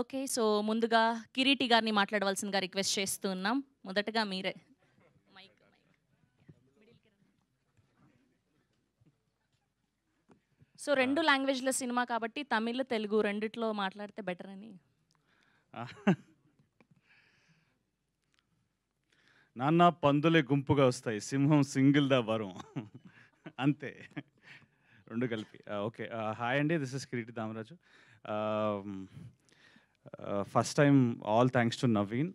Okay. So, ముందుగా కిరీటి గారిని మాట్లాడవలసిందిగా రిక్వెస్ట్ చేస్తూ ఉన్నాం. మొదటగా మీరే. మైక్. సో, 2 లాంగ్వేజ్‌ల సినిమా కాబట్టి తమిళ్, తెలుగు రెండిట్లో మాట్లాడితే బెటర్ అని. నాన్న పందులే గుంపుగా వస్తాయి, సింహం సింగిల్‌దా వరం. అంతే. 2 కలిపి. ఓకే. హాయ్ అండి. This is Kireeti Damaraju. First time all thanks to Naveen.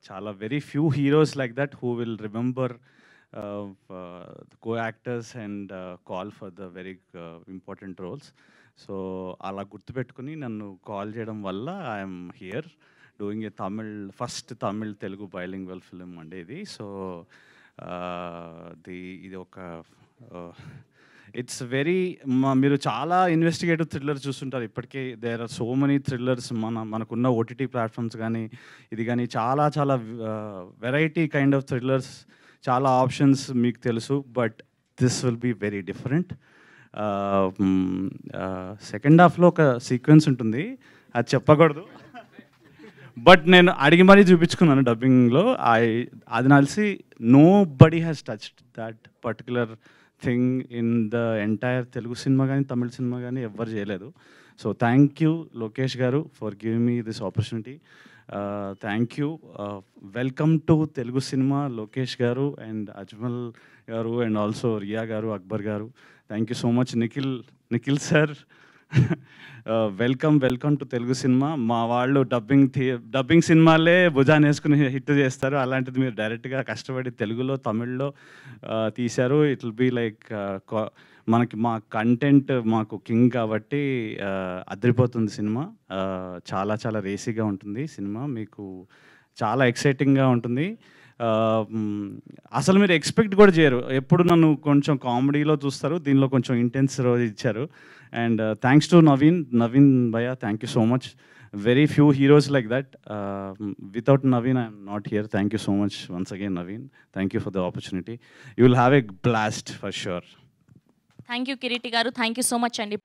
చాలా very few heroes like that who will remember co-actors and call for the very important roles. So అలా గుర్తుపెట్టుకుని నన్ను కాల్ చేయడం వల్ల I'm here doing a first Tamil Telugu bilingual film అండి ఇది. So ఇది ఒక ఇట్స్ వెరీ మీరు చాలా ఇన్వెస్టిగేటివ్ థ్రిల్లర్ చూస్తుంటారు ఇప్పటికే. There are so many thrillers మనకున్న ఓటీటీ ప్లాట్ఫామ్స్ కానీ ఇది కానీ చాలా చాలా వెరైటీ కైండ్ ఆఫ్ థ్రిల్లర్స్, చాలా ఆప్షన్స్ మీకు తెలుసు. But this will be very different. Second హాఫ్లో ఒక సీక్వెన్స్ ఉంటుంది, అది చెప్పకూడదు. బట్ నేను అడిగి మరీ చూపించుకున్నాను డబ్బింగ్లో. అది నాల్సి nobody has touched that particular thing in the entire Telugu cinema కానీ తమిళ సినిమా కానీ ఎవ్వరు చేయలేదు. సో థ్యాంక్ యూ లోకేష్ గారు for giving me this opportunity. Thank you. Welcome to Telugu cinema Lokesh గారు అండ్ అజ్మల్ గారు అండ్ ఆల్సో రియా గారు, అక్బర్ గారు. Thank you so much. Nikhil sir, welcome to Telugu cinema. మా వాళ్ళు డబ్బింగ్ సినిమాలే భుజాన్ని వేసుకుని హిట్ చేస్తారు, అలాంటిది మీరు డైరెక్ట్గా కష్టపడి తెలుగులో తమిళ్లో తీశారు. ఇట్ విల్ బీ లైక్ మా కంటెంట్ మాకు కింగ్ కాబట్టి అదిరిపోతుంది సినిమా. చాలా చాలా రేసీగా ఉంటుంది సినిమా, మీకు చాలా ఎక్సైటింగ్గా ఉంటుంది. అసలు మీరు ఎక్స్పెక్ట్ కూడా చేయరు. ఎప్పుడు నన్ను కొంచెం కామెడీలో చూస్తారు, దీనిలో కొంచెం ఇంటెన్స్ రోజు ఇచ్చారు. And thanks to Naveen bhaiya, thank you so much. Very few heroes like that. Without Naveen I'm not here. Thank you so much once again Naveen. Thank you for the opportunity. You will have a blast for sure. Thank you Kireeti garu. Thank you so much అండి.